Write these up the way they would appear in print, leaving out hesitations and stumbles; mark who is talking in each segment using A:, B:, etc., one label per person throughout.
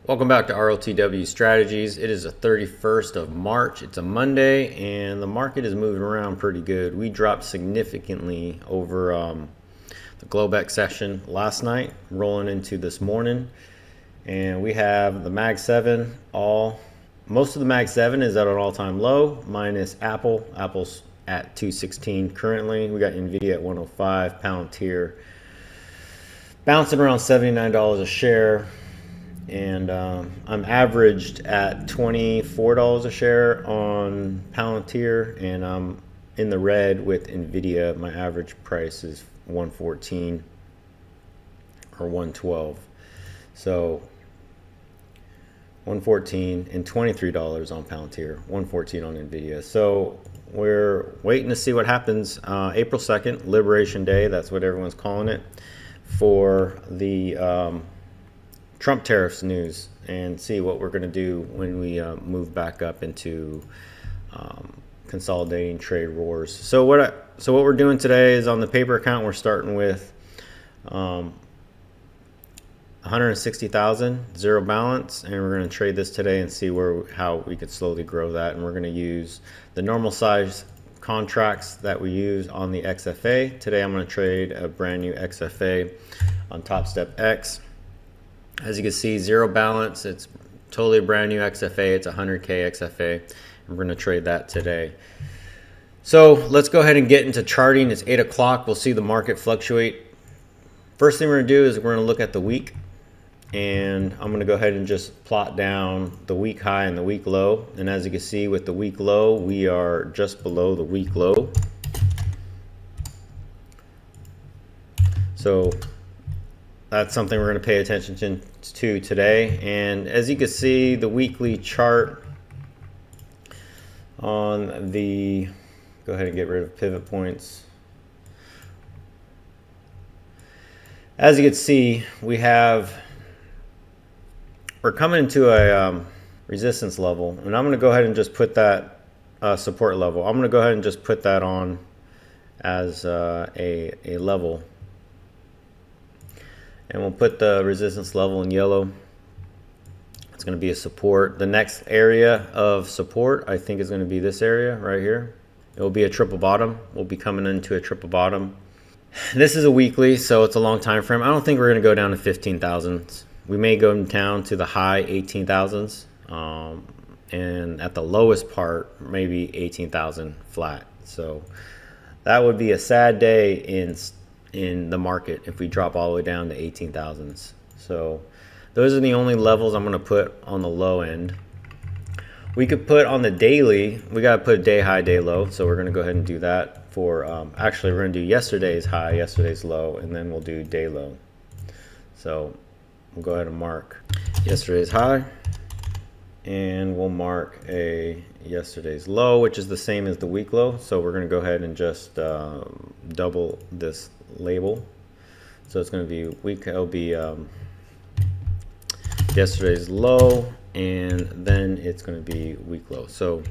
A: Welcome back to RLTW Strategies. It is the 31st of March. It's a Monday, and the market is moving around pretty good. We dropped significantly over the Globex session last night, rolling into this morning. And we have the Mag 7 most of the Mag 7 is at an all-time low, minus Apple. Apple's at 216 currently. We got NVIDIA at 105, Palantir bouncing around $79 a share. And I'm averaged at $24 a share on Palantir, and I'm in the red with NVIDIA. My average price is 114 or 112. So 114 and $23 on Palantir, 114 on NVIDIA. So we're waiting to see what happens. April 2nd, Liberation Day, that's what everyone's calling it, for the Trump tariffs news, and see what we're going to do when we move back up into consolidating trade wars. So what we're doing today is on the paper account, we're starting with 160,000, zero balance, and we're going to trade this today and see how we could slowly grow that. And we're going to use the normal size contracts that we use on the XFA. Today I'm going to trade a brand new XFA on Top Step X. As you can see, zero balance. It's totally a brand new XFA. It's a 100K XFA. We're going to trade that today. So let's go ahead and get into charting. It's 8 o'clock. We'll see the market fluctuate. First thing we're going to do is we're going to look at the week. And I'm going to go ahead and just plot down the week high and the week low. And as you can see with the week low, we are just below the week low. So that's something we're going to pay attention to today. And as you can see, the weekly chart on the, go ahead and get rid of pivot points. As you can see, we're coming into a resistance level, and I'm going to go ahead and just put that support level. I'm going to go ahead and just put that on as a level. And we'll put the resistance level in yellow. It's going to be a support. The next area of support, I think, is going to be this area right here. It will be a triple bottom. We'll be coming into a triple bottom. This is a weekly, so it's a long time frame. I don't think we're going to go down to 15,000. We may go down to the high 18,000s. And at the lowest part, maybe 18,000 flat. So that would be a sad day in the market if we drop all the way down to 18,000s. So those are the only levels I'm going to put on the low end. We could put on the daily, we got to put day high, day low. So we're going to go ahead and do that for, actually we're going to do yesterday's high, yesterday's low, and then we'll do day low. So we'll go ahead and mark yesterday's high, and we'll mark a yesterday's low, which is the same as the week low. So we're going to go ahead and just double this label. So it's going to be it'll be yesterday's low, and then it's going to be week low. So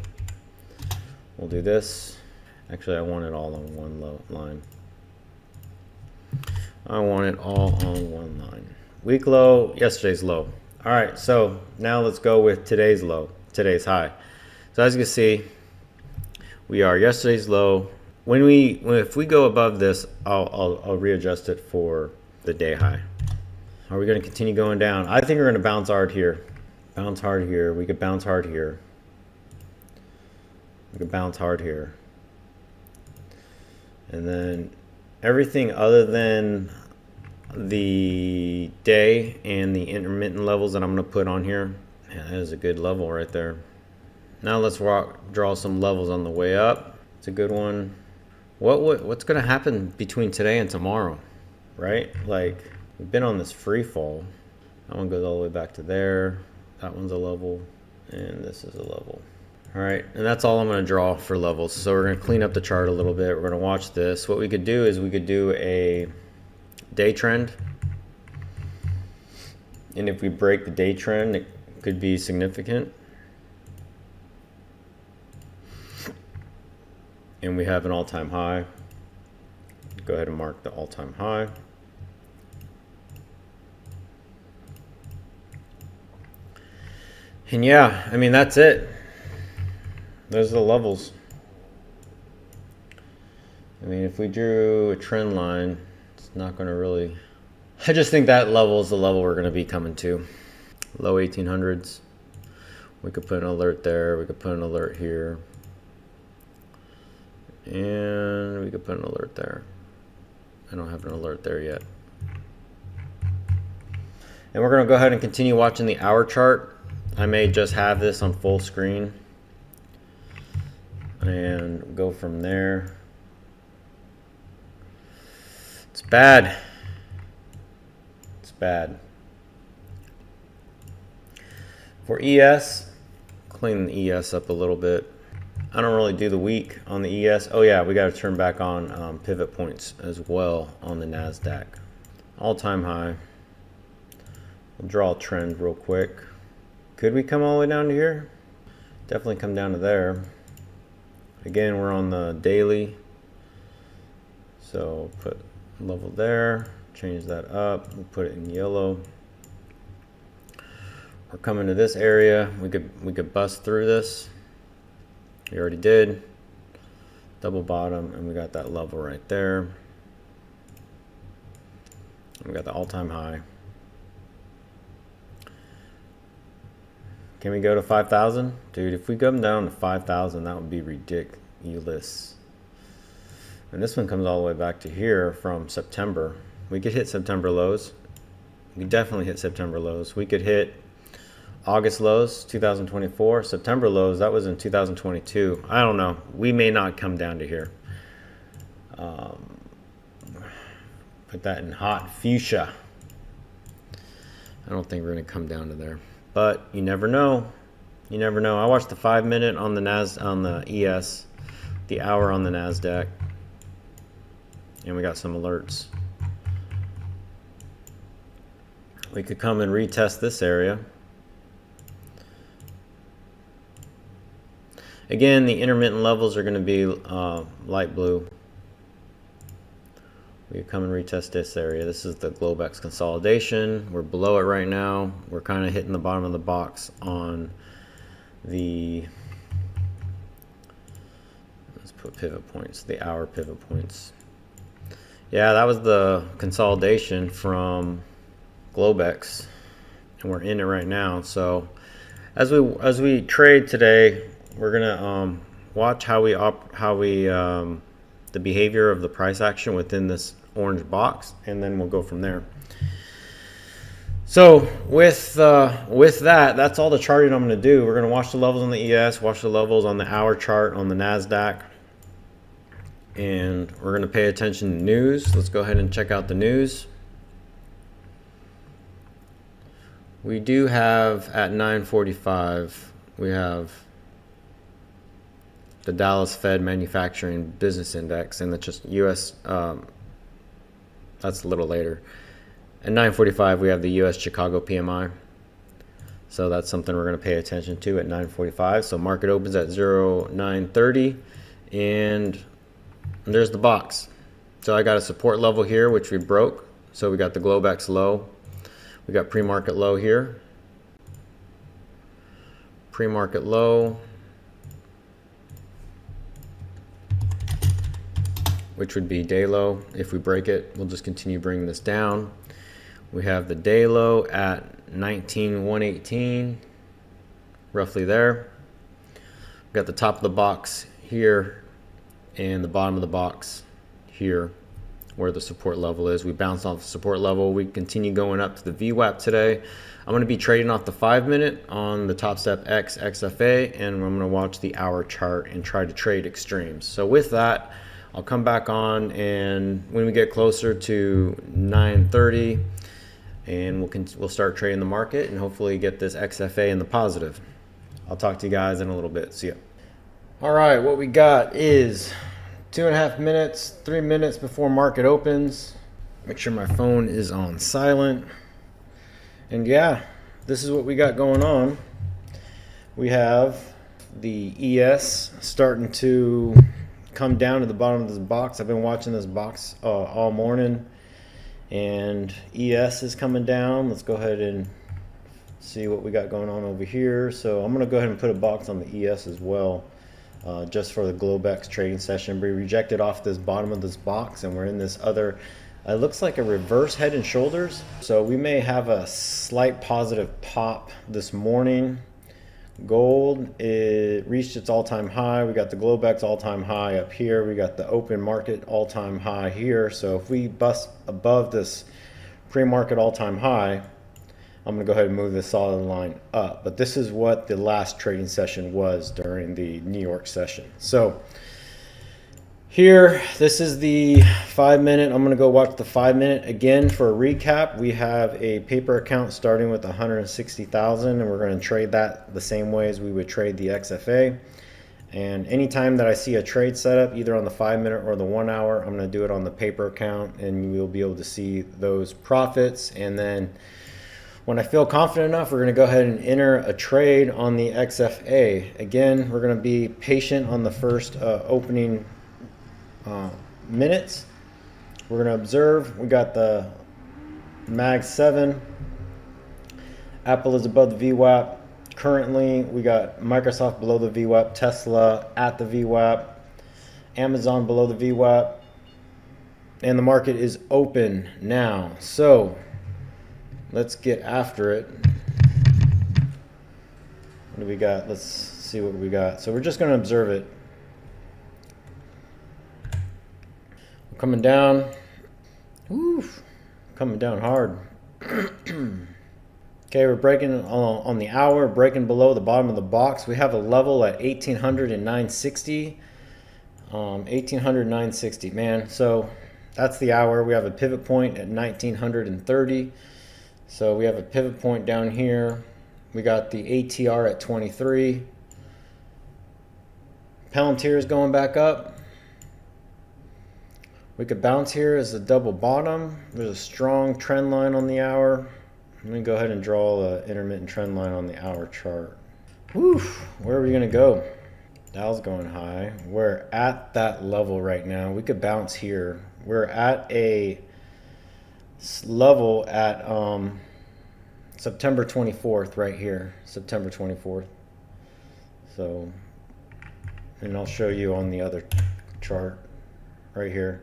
A: we'll do this. Actually, I want it all on one line. I want it all on one line. Week low, yesterday's low. All right, so now let's go with today's low, today's high. So as you can see, we are yesterday's low. If we go above this, I'll readjust it for the day high. Are we going to continue going down? I think we're going to bounce hard here. Bounce hard here. We could bounce hard here. We could bounce hard here. And then everything other than the day and the intermittent levels that I'm going to put on here. Man, that is a good level right there. Now let's draw some levels on the way up. It's a good one. What's going to happen between today and tomorrow, right? Like, we've been on this free fall. That one goes all the way back to there. That one's a level, and this is a level. All right, and that's all I'm going to draw for levels. So we're going to clean up the chart a little bit. We're going to watch this. What we could do is we could do a day trend, and if we break the day trend, it could be significant. And we have an all-time high. Go ahead and mark the all-time high. And yeah, I mean, that's it. Those are the levels. I mean, if we drew a trend line, it's not going to really... I just think that level is the level we're going to be coming to. Low 1800s. We could put an alert there. We could put an alert here. And we could put an alert there. I don't have an alert there yet. And we're going to go ahead and continue watching the hour chart. I may just have this on full screen and go from there. It's bad. It's bad. For ES, clean the ES up a little bit. I don't really do the week on the ES. Oh yeah, we got to turn back on pivot points as well on the NASDAQ. All-time high. We'll draw a trend real quick. Could we come all the way down to here? Definitely come down to there. Again, we're on the daily. So put level there, change that up, we'll put it in yellow. We're coming to this area. We could bust through this. We already did. Double bottom, and we got that level right there. And we got the all-time high. Can we go to 5,000? Dude, if we come down to 5,000, that would be ridiculous. And this one comes all the way back to here from September. We could hit September lows. We could definitely hit September lows. We could hit August lows, 2024. September lows, that was in 2022. I don't know. We may not come down to here. Put that in hot fuchsia. I don't think we're going to come down to there. But you never know. You never know. I watched the 5-minute on the ES, the hour on the NASDAQ. And we got some alerts. We could come and retest this area. Again, the intermittent levels are going to be light blue. We could come and retest this area. This is the Globex consolidation. We're below it right now. We're kind of hitting the bottom of the box on the, let's put pivot points, the hour pivot points. Yeah, that was the consolidation from Globex, and we're in it right now. So as we trade today, we're gonna watch how the behavior of the price action within this orange box, and then we'll go from there. So with that, that's all the charting I'm gonna do. We're gonna watch the levels on the ES, watch the levels on the hour chart on the NASDAQ. And we're going to pay attention to news. Let's go ahead and check out the news. We do have at 9:45, we have the Dallas Fed Manufacturing Business Index, and that's just US, that's a little later. At 9:45, we have the US Chicago PMI. So that's something we're going to pay attention to at 9:45. So market opens at 0930, and there's the box. So I got a support level here, which we broke. So we got the Globex low. We got pre-market low here. Pre-market low, which would be day low. If we break it, we'll just continue bringing this down. We have the day low at 19,118, roughly there. We got the top of the box here and the bottom of the box here where the support level is. We bounced off the support level. We continue going up to the VWAP today. I'm going to be trading off the 5-minute on the Top Step X XFA, and I'm going to watch the hour chart and try to trade extremes. So with that, I'll come back on, and when we get closer to 9:30, and we'll start trading the market and hopefully get this XFA in the positive. I'll talk to you guys in a little bit. See ya. All right, what we got is 2.5 minutes, 3 minutes before market opens. Make sure my phone is on silent. And yeah, this is what we got going on. We have the ES starting to come down to the bottom of this box. I've been watching this box all morning, and ES is coming down. Let's go ahead and See what we got going on over here. So I'm going to go ahead and put a box on the ES as well, just for the Globex trading session. We rejected off this bottom of this box, and we're in this other, it looks like a reverse head and shoulders. So we may have a slight positive pop this morning. Gold, it reached its all-time high. We got the Globex all-time high up here. We got the open market all-time high here. So if we bust above this pre-market all-time high, I'm going to go ahead and move this solid line up. But this is what the last trading session was during the New York session. So here, this is the 5 minute. I'm going to go watch the 5 minute again for a recap. We have a paper account starting with 160,000, and we're going to trade that the same way as we would trade the XFA. And anytime that I see a trade setup, either on the 5 minute or the 1 hour, I'm going to do it on the paper account, and we'll be able to see those profits. And then when I feel confident enough, we're going to go ahead and enter a trade on the XFA. Again, we're going to be patient on the first opening minutes. We're going to observe. We got the Mag 7. Apple is above the VWAP. Currently, we got Microsoft below the VWAP, Tesla at the VWAP, Amazon below the VWAP, and the market is open now. So let's get after it. What do we got? Let's see what we got. So we're just going to observe it. Coming down. Oof. Coming down hard. Okay, we're breaking on the hour, breaking below the bottom of the box. We have a level at 1800 and 960. 1800, 960, man. So that's the hour. We have a pivot point at 1930. So we have a pivot point down here. We got the ATR at 23. Palantir is going back up. We could bounce here as a double bottom. There's a strong trend line on the hour. Let me go ahead and draw an intermittent trend line on the hour chart. Whew, where are we gonna go? Dow's going high. We're at that level right now. We could bounce here. We're at a level at September 24th right here. September 24th. So, and I'll show you on the other chart right here.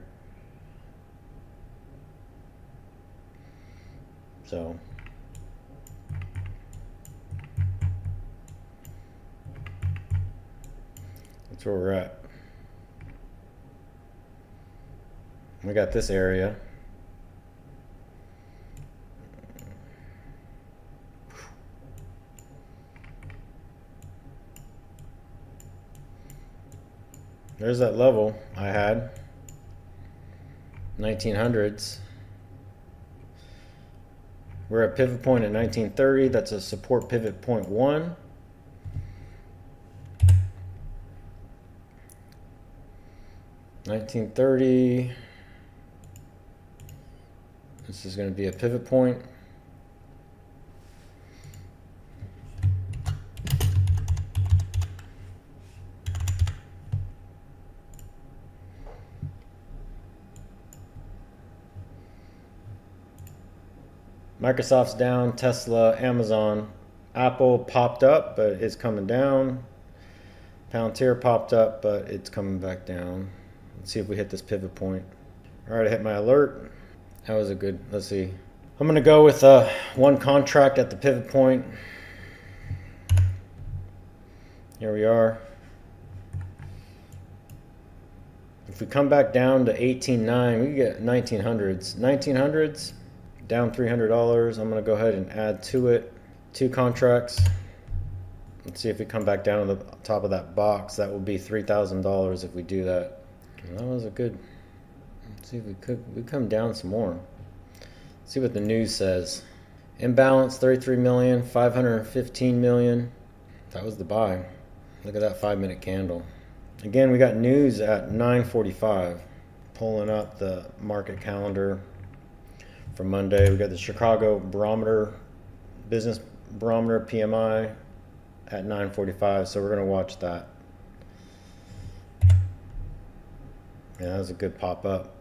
A: So that's where we're at. We got this area. There's that level I had, 1900s. We're at pivot point at 1930. That's a support pivot point 1. $19.30. This is going to be a pivot point. Microsoft's down, Tesla, Amazon, Apple popped up, but it's coming down. Palantir popped up, but it's coming back down. Let's see if we hit this pivot point. All right, I hit my alert. That was a good, let's see. I'm gonna go with one contract at the pivot point. Here we are. If we come back down to 18.9, we get 1900s. 1900s. Down $300. I'm going to go ahead and add to it 2 contracts. Let's see if we come back down to the top of that box. That will be $3,000 if we do that. And that was a good. Let's see if we come down some more. Let's see what the news says. Imbalance 33 million, 515 million. That was the buy. Look at that 5-minute candle. Again, we got news at 9:45. Pulling up the market calendar. For Monday, we got the Chicago barometer, business barometer PMI at 9:45, so we're going to watch that. Yeah, that was a good pop up.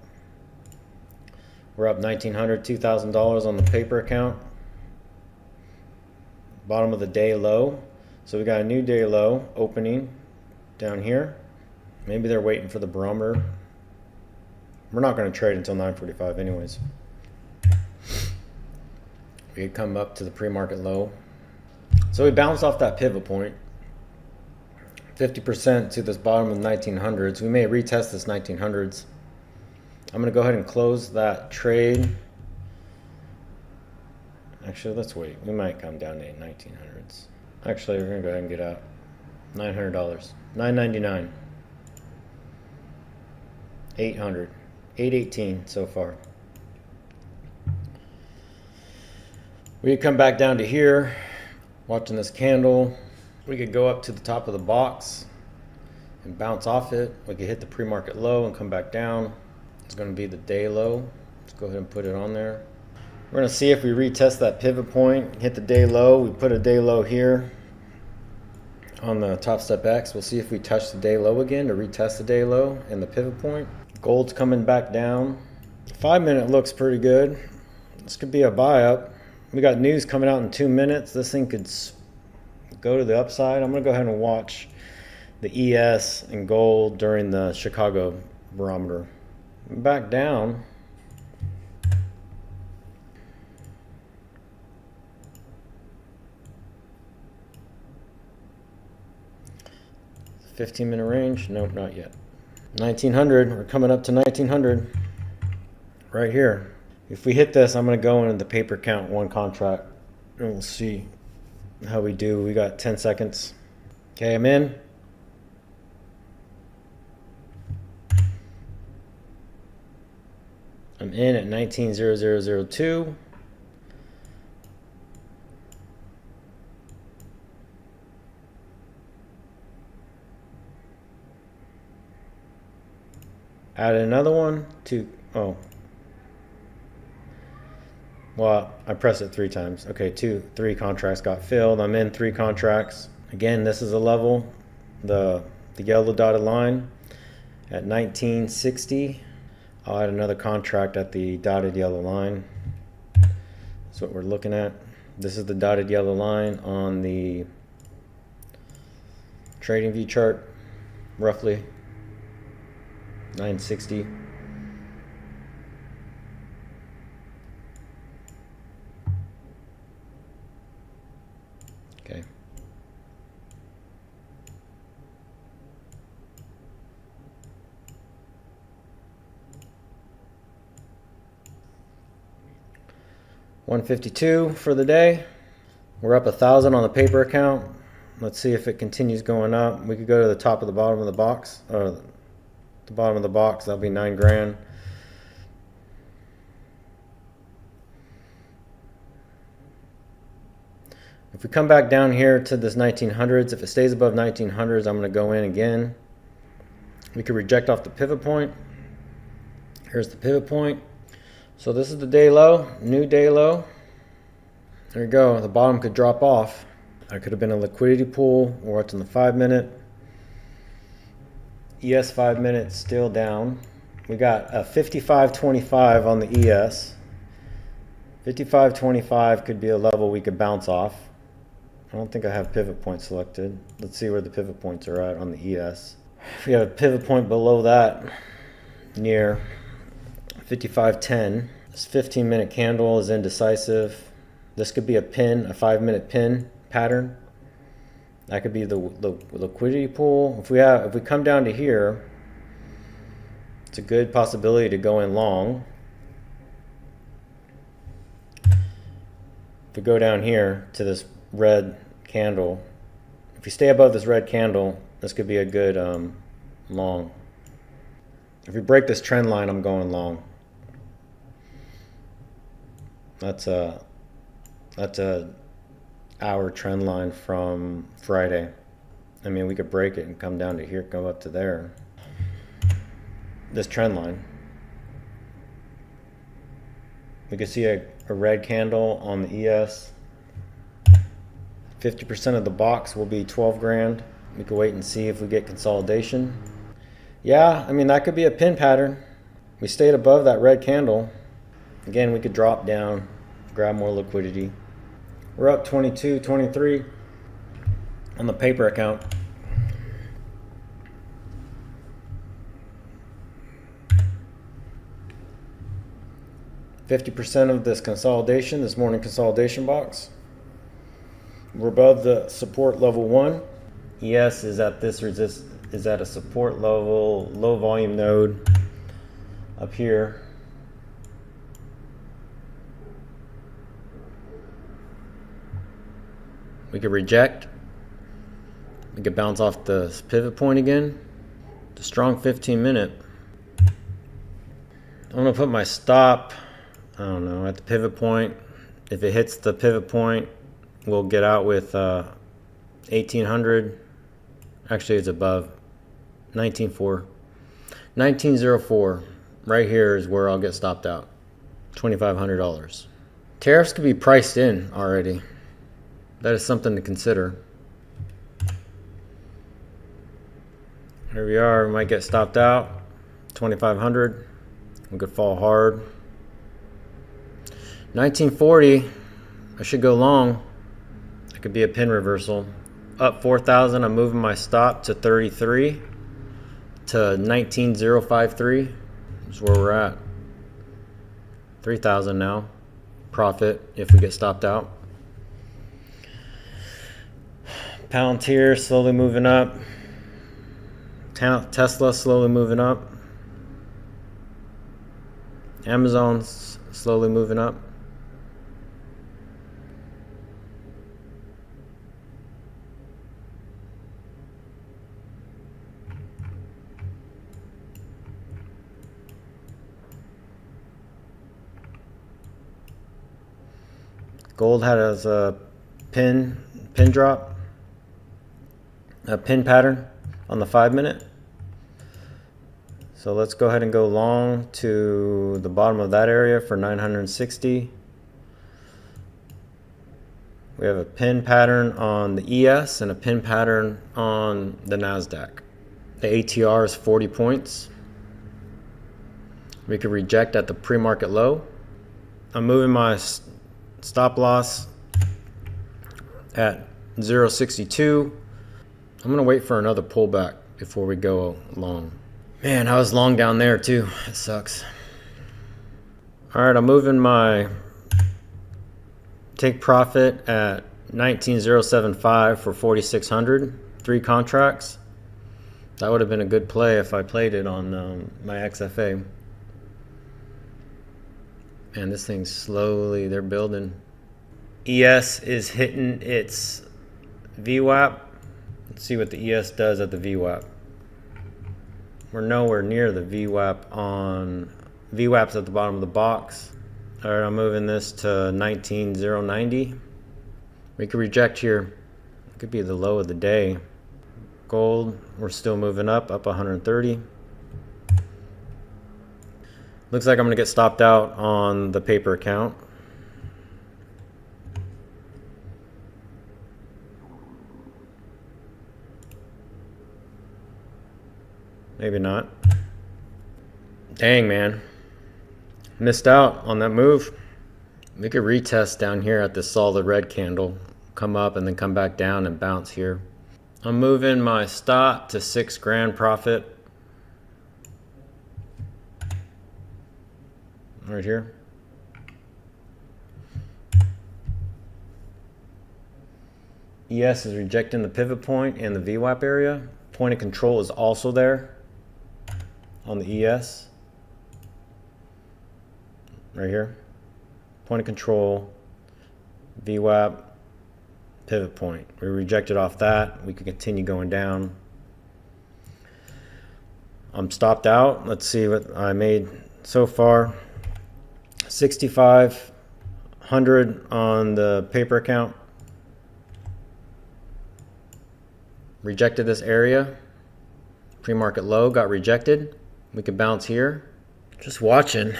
A: We're up $1,900, $2,000 on the paper account. bottom of the day low. So we got a new day low opening down here. Maybe they're waiting for the barometer. We're not going to trade until 9:45 anyways. We could come up to the pre-market low. So we bounced off that pivot point, 50% to this bottom of the 1900s. We may retest this 1900s. I'm going to go ahead and close that trade. Actually, let's wait. We might come down to 1900s. Actually, we're going to go ahead and get out. $900. $999. 800. 818 so far. We could come back down to here, watching this candle. We could go up to the top of the box and bounce off it. We could hit the pre-market low and come back down. It's going to be the day low. Let's go ahead and put it on there. We're going to see if we retest that pivot point, hit the day low. We put a day low here on the top step X. We'll see if we touch the day low again to retest the day low and the pivot point. Gold's coming back down. 5 minute looks pretty good. This could be a buy up. We got news coming out in 2 minutes. This thing could go to the upside. I'm going to go ahead and watch the ES and gold during the Chicago barometer. Back down. $15-minute range. Nope, not yet. 1900. We're coming up to 1900 right here. If we hit this, I'm going to go into the paper count one contract and we'll see how we do. We got 10 seconds. Okay, I'm in. I'm in at 19.0002. Added another one to, oh. Well, I pressed it 3 times. Okay, 3 contracts got filled. I'm in 3 contracts. Again, this is a level, the yellow dotted line at 1960. I'll add another contract at the dotted yellow line. That's what we're looking at. This is the dotted yellow line on the trading view chart, roughly 960. Okay. $152 for the day. We're up 1,000 on the paper account. Let's see if it continues going up. We could go to the top of the bottom of the box, or the bottom of the box. That'll be 9 grand. If we come back down here to this 1900s, if it stays above 1900s, I'm going to go in again. We could reject off the pivot point. Here's the pivot point. So this is the day low, new day low. There you go. The bottom could drop off. That could have been a liquidity pool, or it's in the 5 minute. ES 5 minutes still down. We got a 55.25 on the ES. 55.25 could be a level we could bounce off. I don't think I have pivot point selected. Let's see where the pivot points are at on the ES. If we have a pivot point below that, near 55.10. This 15-minute candle is indecisive. This could be a pin, a 5-minute pin pattern. That could be the liquidity pool. If we come down to here, it's a good possibility to go in long. If we go down here to this red candle, if we stay above this red candle, this could be a good long. If we break this trend line, I'm going long. That's a hour trend line from Friday. I mean, we could break it and come down to here, go up to there. This trend line. We could see a red candle on the ES. 50% of the box will be 12 grand. We could wait and see if we get consolidation. Yeah, I mean, that could be a pin pattern. We stayed above that red candle. Again, we could drop down, grab more liquidity. We're up 22, 23 on the paper account. %50 of this consolidation, this morning consolidation box. We're above the support level 1. ES is at this is at a support level, low volume node up here. We could reject. We could bounce off the pivot point again. The strong 15-minute. I'm gonna put my stop, I don't know, at the pivot point. If it hits the pivot point, we'll get out with 1800. Actually, it's above 19.4. 19.04. Right here is where I'll get stopped out. $2,500. Tariffs could be priced in already. That is something to consider. Here we are. We might get stopped out. 2,500. We could fall hard. 1940. I should go long. It could be a pin reversal. Up 4,000. I'm moving my stop to 33 to 19,053. Is where we're at. 3,000 now. Profit if we get stopped out. Palantir slowly moving up. Tesla slowly moving up. Amazon's slowly moving up. Gold had as a pin drop, a pin pattern on the 5-minute. So let's go ahead and go long to the bottom of that area for 960. We have a pin pattern on the ES and a pin pattern on the NASDAQ. The ATR is 40 points. We could reject at the pre-market low. I'm moving my stop loss at 0.62. I'm gonna wait for another pullback before we go long. Man, I was long down there too. It sucks. All right, I'm moving my take profit at 19.075 for 4,600. 3 contracts. That would have been a good play if I played it on my XFA. Man, this thing's slowly, they're building. ES is hitting its VWAP. Let's see what the ES does at the VWAP. We're nowhere near the VWAP on, VWAP's at the bottom of the box. All right, I'm moving this to 19.090. We could reject here. It could be the low of the day. Gold, we're still moving up 130. Looks like I'm gonna get stopped out on the paper account. Maybe not. Dang, man. Missed out on that move. We could retest down here at this solid red candle. Come up and then come back down and bounce here. I'm moving my stop to 6 grand profit. Right here. ES is rejecting the pivot point and the VWAP area. Point of control is also there on the ES. Right here. Point of control, VWAP, pivot point. We rejected off that. We could continue going down. I'm stopped out. Let's see what I made so far. 6,500 on the paper account. Rejected this area. Pre-market low got rejected. We could bounce here. Just watching.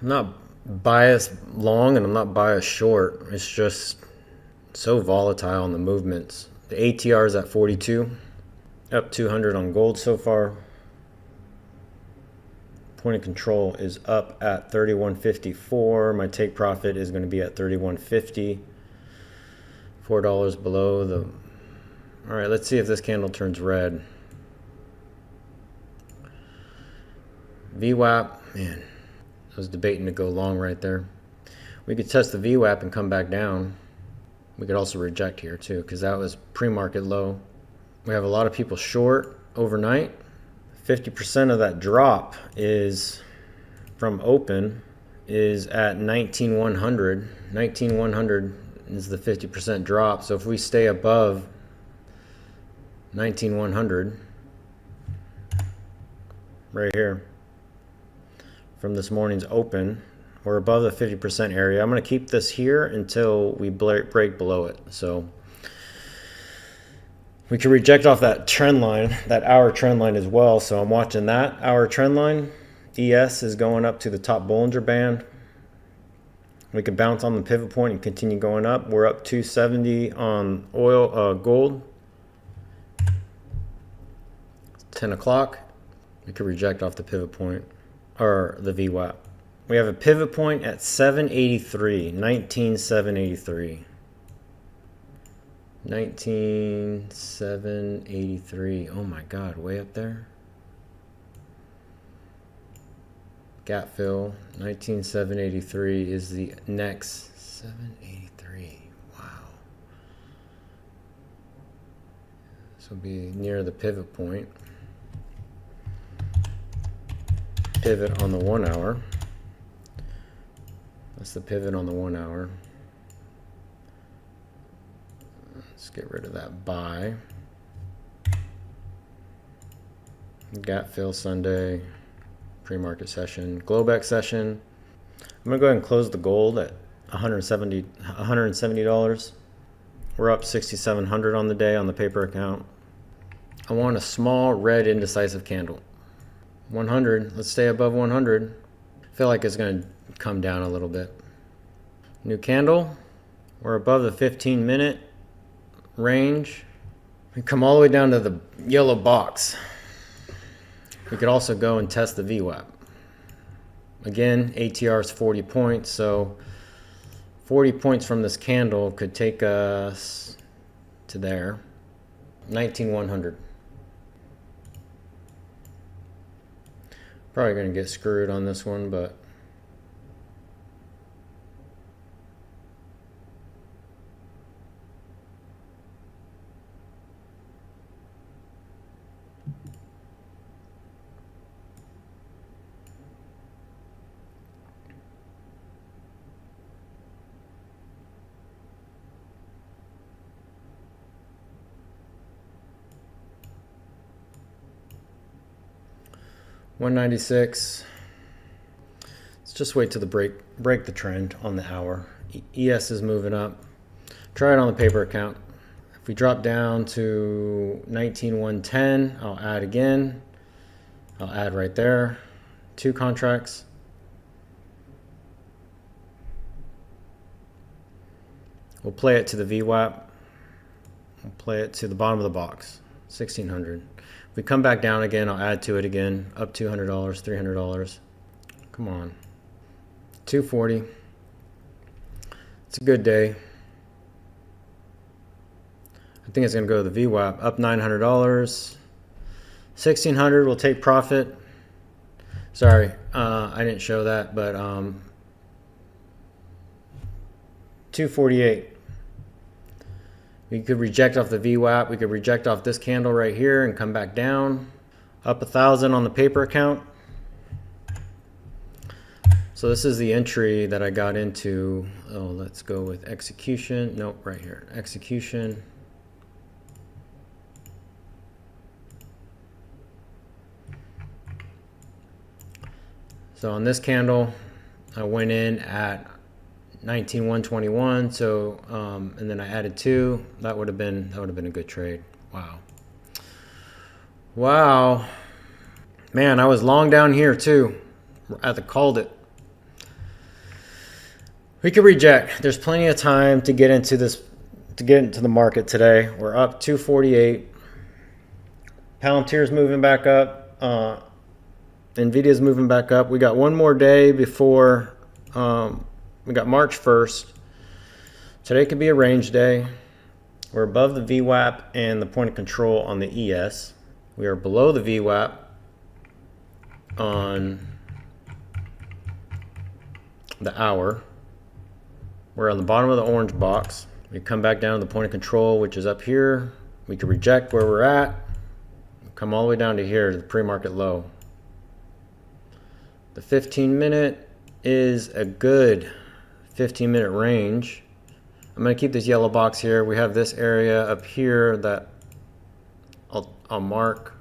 A: I'm not biased long and I'm not biased short. It's just so volatile in the movements. The ATR is at 42. Up 200 on gold so far. Point of control is up at 31.54. My take profit is going to be at 31.50. $4 below the. All right, let's see if this candle turns red. VWAP, man, I was debating to go long right there. We could test the VWAP and come back down. We could also reject here too, because that was pre-market low. We have a lot of people short overnight. 50% of that drop is from open is at 19,100. 19,100 is the 50% drop. So if we stay above 19,100 right here from this morning's open, we're above the 50% area. I'm going to keep this here until we break below it. So we can reject off that trend line, that hour trend line as well. So I'm watching that hour trend line. ES is going up to the top Bollinger Band. We could bounce on the pivot point and continue going up. We're up 270 on gold. 10 o'clock. We could reject off the pivot point or the VWAP. We have a pivot point at 783, 19,783. 19,783. Oh my God, way up there. Gap fill, 19,783 is the next 783. Wow. This will be near the pivot point. Pivot on the 1 hour. That's the pivot on the 1 hour. Let's get rid of that buy. Gap fill Sunday. Pre-market session. Globex session. I'm going to go ahead and close the gold at $170. We're up 6,700 on the day on the paper account. I want a small red indecisive candle. 100. Let's stay above 100. I feel like it's going to come down a little bit. New candle. We're above the 15-minute range. We come all the way down to the yellow box. We could also go and test the VWAP. Again, ATR is 40 points, so 40 points from this candle could take us to there. 19,100. Probably going to get screwed on this one, but $196. Let's just wait till the break the trend on the hour. ES is moving up. Try it on the paper account. If we drop down to 19,110, I'll add again. I'll add right there. 2 contracts. We'll play it to the VWAP. We'll play it to the bottom of the box, 1,600. If we come back down again, I'll add to it again, up $200, $300. Come on. 240. It's a good day. I think it's going to go to the VWAP, up $900. 1,600 will take profit. Sorry, I didn't show that, but 248. We could reject off the VWAP. We could reject off this candle right here and come back down. Up 1,000 on the paper account. So this is the entry that I got into. Oh, let's go with execution. Nope, right here. Execution. So on this candle, I went in at 19,121. So and then I added 2. That would have been a good trade. Wow. Wow. Man, I was long down here too. At the called it. We could reject. There's plenty of time to get into this, to get into the market today. We're up 248. Palantir's moving back up. Nvidia's moving back up. We got one more day before we got March 1st. Today could be a range day. We're above the VWAP and the point of control on the ES. We are below the VWAP on the hour. We're on the bottom of the orange box. We come back down to the point of control, which is up here. We could reject where we're at, come all the way down to here to the pre-market low. The 15-minute is a good 15-minute range. I'm going to keep this yellow box here. We have this area up here that I'll mark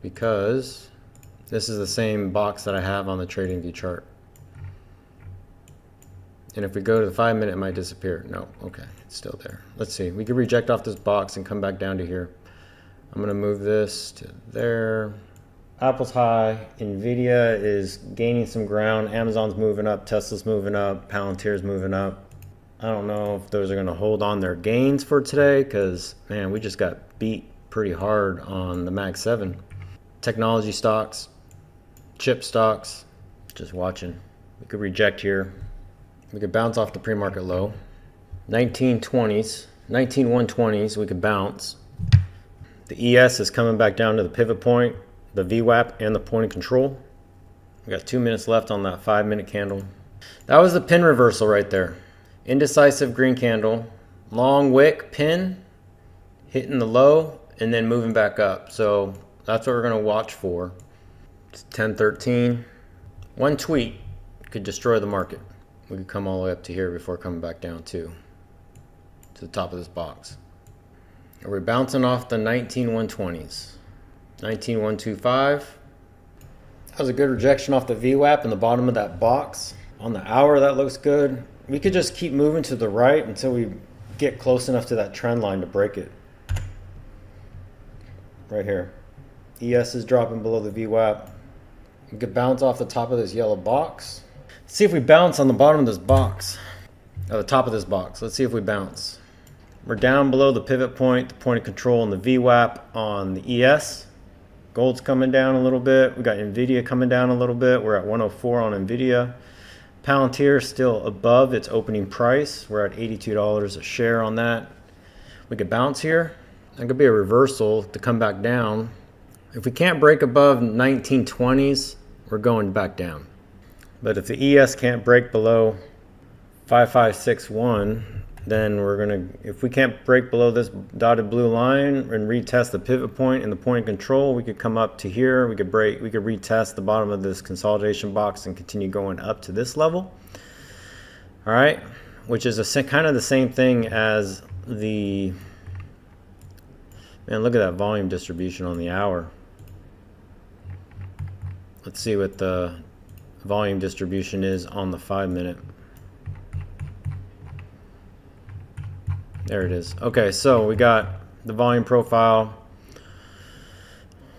A: because this is the same box that I have on the TradingView chart. And if we go to the 5-minute, it might disappear. No, okay, it's still there. Let's see, we could reject off this box and come back down to here. I'm gonna move this to there. Apple's high, Nvidia is gaining some ground, Amazon's moving up, Tesla's moving up, Palantir's moving up. I don't know if those are gonna hold on their gains for today because, man, we just got beat pretty hard on the Mag 7. Technology stocks, chip stocks, just watching. We could reject here. We could bounce off the pre-market low. 1920s, 19120s, we could bounce. The ES is coming back down to the pivot point, the VWAP, and the point of control. We got 2 minutes left on that 5-minute candle. That was the pin reversal right there. Indecisive green candle, long wick pin, hitting the low, and then moving back up. So that's what we're gonna watch for. It's 10:13. One tweet could destroy the market. We could come all the way up to here before coming back down to the top of this box. Are we bouncing off the 19120s? 19125. That was a good rejection off the VWAP in the bottom of that box. On the hour, that looks good. We could just keep moving to the right until we get close enough to that trend line to break it. Right here. ES is dropping below the VWAP. We could bounce off the top of this yellow box. Let's see if we bounce on the bottom of this box. At the top of this box. Let's see if we bounce. We're down below the pivot point, the point of control, and the VWAP on the ES. Gold's coming down a little bit. We got Nvidia coming down a little bit. We're at 104 on Nvidia. Palantir still above its opening price. We're at $82 a share on that. We could bounce here. That could be a reversal to come back down. If we can't break above 1920s, we're going back down. But if the ES can't break below 5561, then we're gonna, if we can't break below this dotted blue line and retest the pivot point and the point of control, we could come up to here. We could retest the bottom of this consolidation box and continue going up to this level. All right, which is kind of the same thing as the, man, look at that volume distribution on the hour. Let's see what the volume distribution is on the 5-minute. There it is. Okay, so we got the volume profile.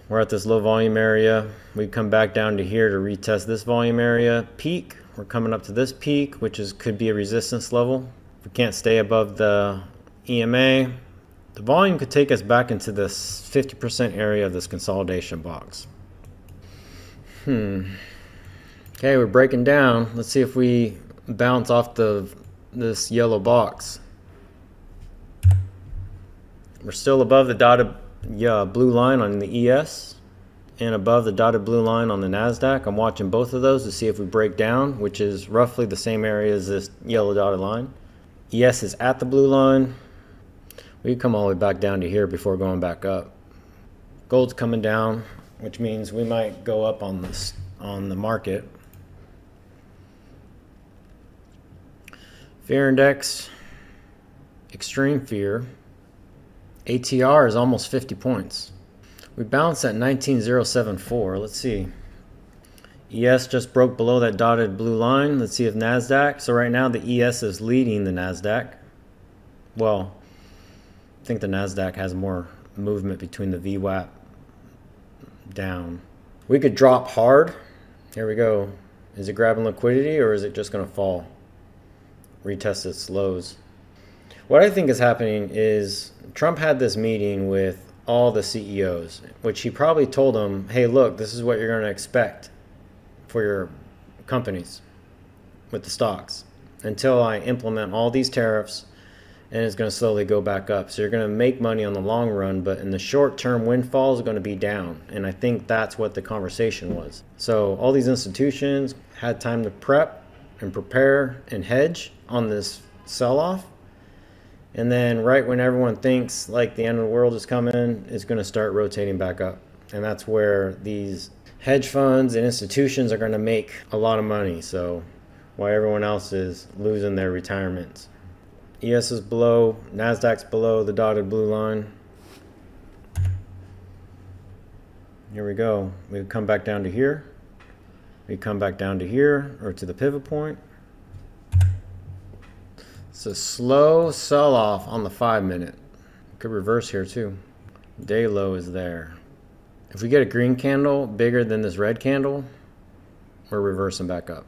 A: We're at this low volume area. We come back down to here to retest this volume area peak. We're coming up to this peak, which could be a resistance level. If we can't stay above the EMA, the volume could take us back into this 50% area of this consolidation box. Okay, we're breaking down. Let's see if we bounce off this yellow box. We're still above the dotted blue line on the ES and above the dotted blue line on the NASDAQ. I'm watching both of those to see if we break down, which is roughly the same area as this yellow dotted line. ES is at the blue line. We come all the way back down to here before going back up. Gold's coming down, which means we might go up on the market. Fear index, extreme fear. ATR is almost 50 points. We bounced at 19,074. Let's see. ES just broke below that dotted blue line. Let's see if NASDAQ. So right now the ES is leading the NASDAQ. Well, I think the NASDAQ has more movement between the VWAP down. We could drop hard. Here we go. Is it grabbing liquidity or is it just going to fall? Retest its lows. What I think is happening is Trump had this meeting with all the CEOs, which he probably told them, hey, look, this is what you're going to expect for your companies with the stocks until I implement all these tariffs and it's going to slowly go back up. So you're going to make money on the long run, but in the short term, windfall is going to be down. And I think that's what the conversation was. So all these institutions had time to prep and prepare and hedge on this sell-off. And then right when everyone thinks like the end of the world is coming, it's going to start rotating back up. And that's where these hedge funds and institutions are going to make a lot of money. So while everyone else is losing their retirements. ES is below, NASDAQ's below the dotted blue line. Here we go. We come back down to here. We come back down to here, or to the pivot point. It's a slow sell-off on the 5-minute. Could reverse here too. Day low is there. If we get a green candle bigger than this red candle, we're reversing back up.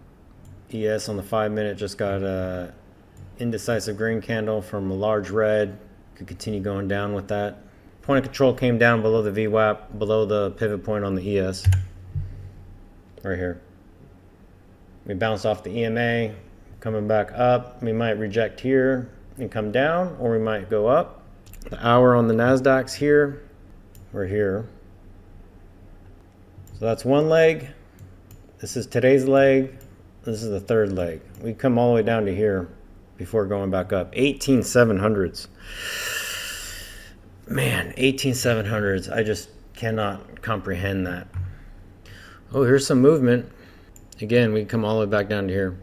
A: ES on the 5-minute just got a indecisive green candle from a large red. Could continue going down with that. Point of control came down below the VWAP, below the pivot point on the ES. Right here. We bounced off the EMA, coming back up. We might reject here and come down, or we might go up. The hour on the NASDAQ's here. We're here. So that's one leg. This is today's leg. This is the third leg. We come all the way down to here before going back up. 18,700s. Man, 18,700s. I just cannot comprehend that. Oh, here's some movement. Again, we come all the way back down to here.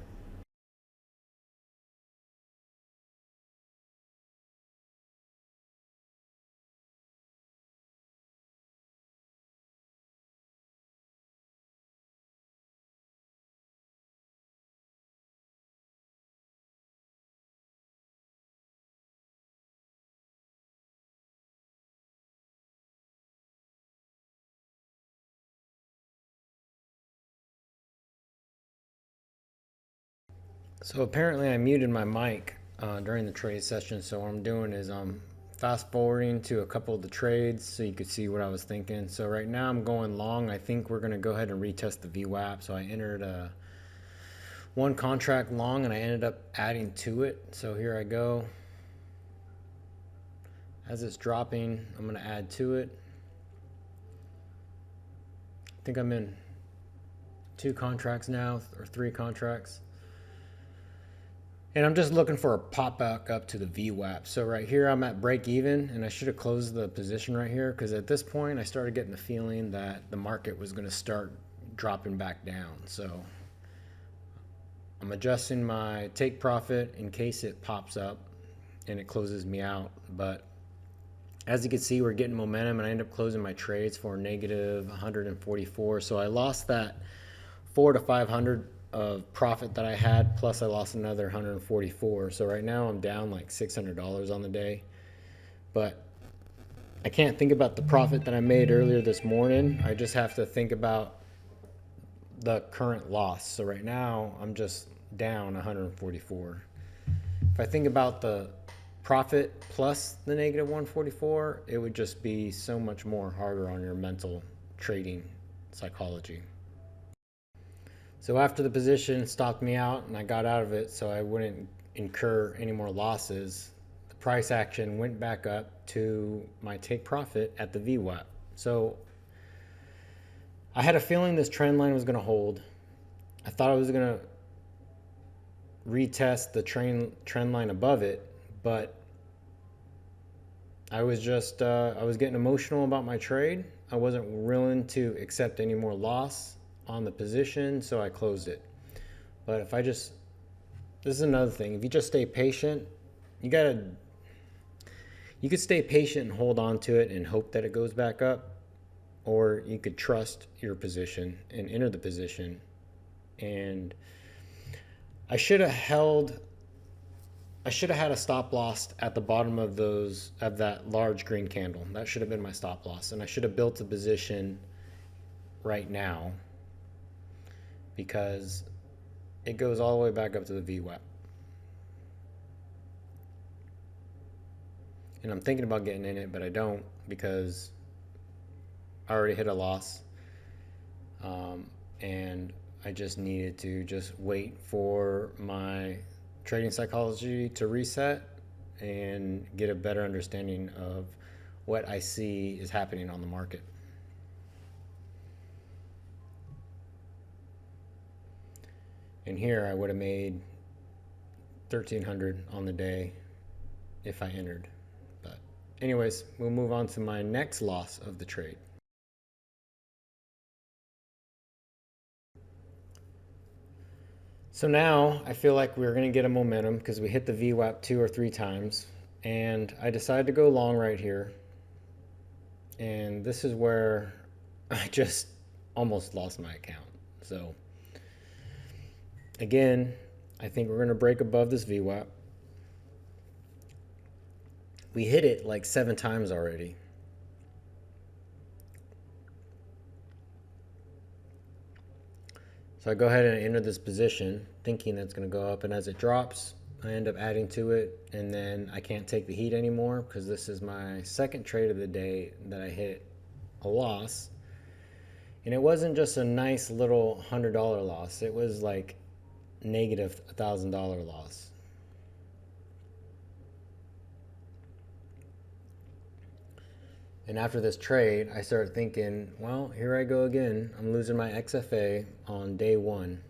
A: So apparently I muted my mic during the trade session. So what I'm doing is I'm fast forwarding to a couple of the trades so you could see what I was thinking. So right now I'm going long. I think we're going to go ahead and retest the VWAP. So I entered one contract long and I ended up adding to it. So here I go. As it's dropping, I'm going to add to it. I think I'm in 2 contracts now, or 3 contracts. And I'm just looking for a pop back up to the VWAP. So right here, I'm at break even, and I should have closed the position right here because at this point, I started getting the feeling that the market was going to start dropping back down. So I'm adjusting my take profit in case it pops up and it closes me out. But as you can see, we're getting momentum, and I end up closing my trades for negative 144. So I lost that 400 to 500 of profit that I had, plus I lost another 144. So right now I'm down like $600 on the day. But I can't think about the profit that I made earlier this morning. I just have to think about the current loss. So right now I'm just down 144. If I think about the profit plus the negative 144, it would just be so much more harder on your mental trading psychology. So after the position stopped me out and I got out of it so I wouldn't incur any more losses, the price action went back up to my take profit at the VWAP. So I had a feeling this trend line was going to hold. I thought I was going to retest the trend line above it, but I was just I was getting emotional about my trade. I wasn't willing to accept any more loss on the position, so I closed it. But if I just, this is another thing, if you just stay patient, you could stay patient and hold on to it and hope that it goes back up, or you could trust your position and enter the position. And I should have had a stop loss at the bottom of that large green candle. That should have been my stop loss, and I should have built a position right now, because it goes all the way back up to the VWAP. And I'm thinking about getting in it, but I don't, because I already hit a loss. And I just needed to just wait for my trading psychology to reset and get a better understanding of what I see is happening on the market. And here I would have made 1,300 on the day if I entered. But anyways, we'll move on to my next loss of the trade. So now I feel like we're going to get a momentum because we hit the VWAP 2 or 3 times, and I decided to go long right here. And this is where I just almost lost my account. So again, I think we're going to break above this VWAP. We hit it like 7 times already. So I go ahead and enter this position thinking that's going to go up, and as it drops, I end up adding to it, and then I can't take the heat anymore because this is my second trade of the day that I hit a loss. And it wasn't just a nice little $100 loss, it was like negative $1,000 loss. And after this trade, I started thinking, well, here I go again. I'm losing my XFA on day 1.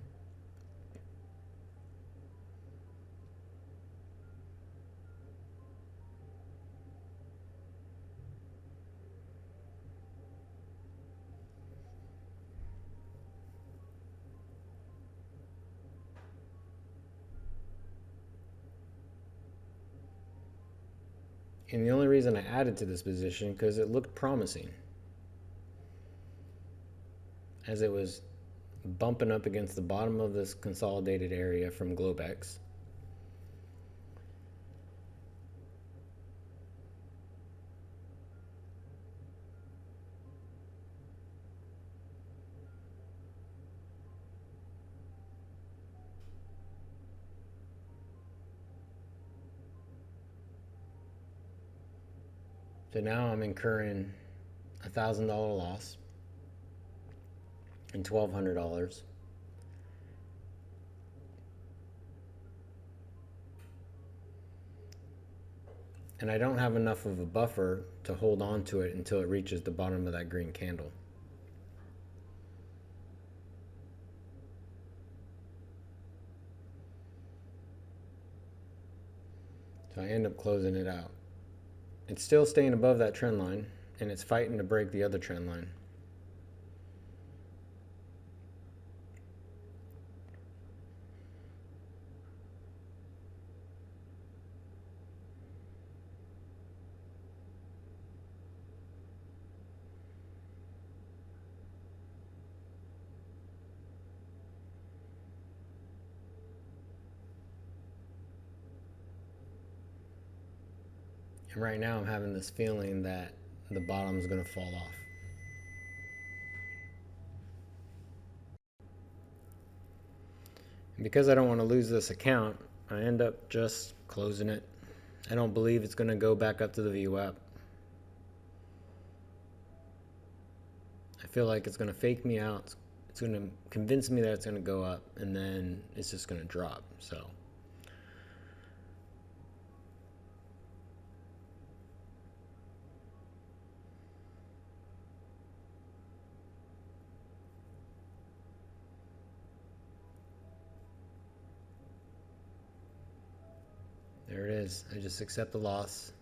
A: And the only reason I added to this position because it looked promising, as it was bumping up against the bottom of this consolidated area from Globex. So now I'm incurring $1,000 loss and $1,200. And I don't have enough of a buffer to hold on to it until it reaches the bottom of that green candle. So I end up closing it out. It's still staying above that trend line, and it's fighting to break the other trend line. And right now I'm having this feeling that the bottom is going to fall off. And because I don't want to lose this account, I end up just closing it. I don't believe it's going to go back up to the VWAP. I feel like it's going to fake me out. It's going to convince me that it's going to go up, and then it's just going to drop. So there it is. I just accept the loss.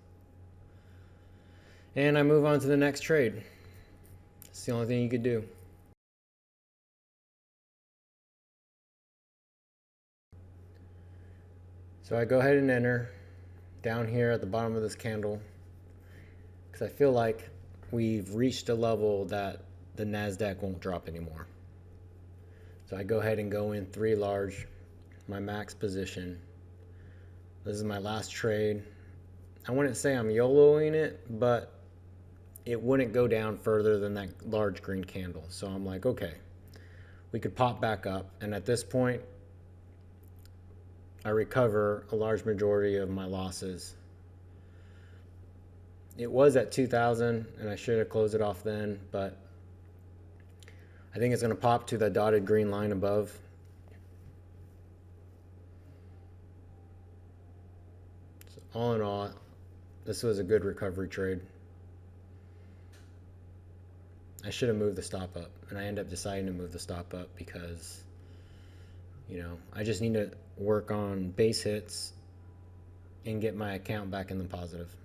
A: And I move on to the next trade. It's the only thing you could do. So I go ahead and enter down here at the bottom of this candle because I feel like we've reached a level that the NASDAQ won't drop anymore. So I go ahead and go in 3 large, my max position. This is my last trade. I wouldn't say I'm YOLOing it, but it wouldn't go down further than that large green candle. So I'm like, okay, we could pop back up. And at this point, I recover a large majority of my losses. It was at 2,000 and I should have closed it off then, but I think it's going to pop to the dotted green line above. So all in all, this was a good recovery trade. I should have moved the stop up, and I ended up deciding to move the stop up because, you know, I just need to work on base hits and get my account back in the positive.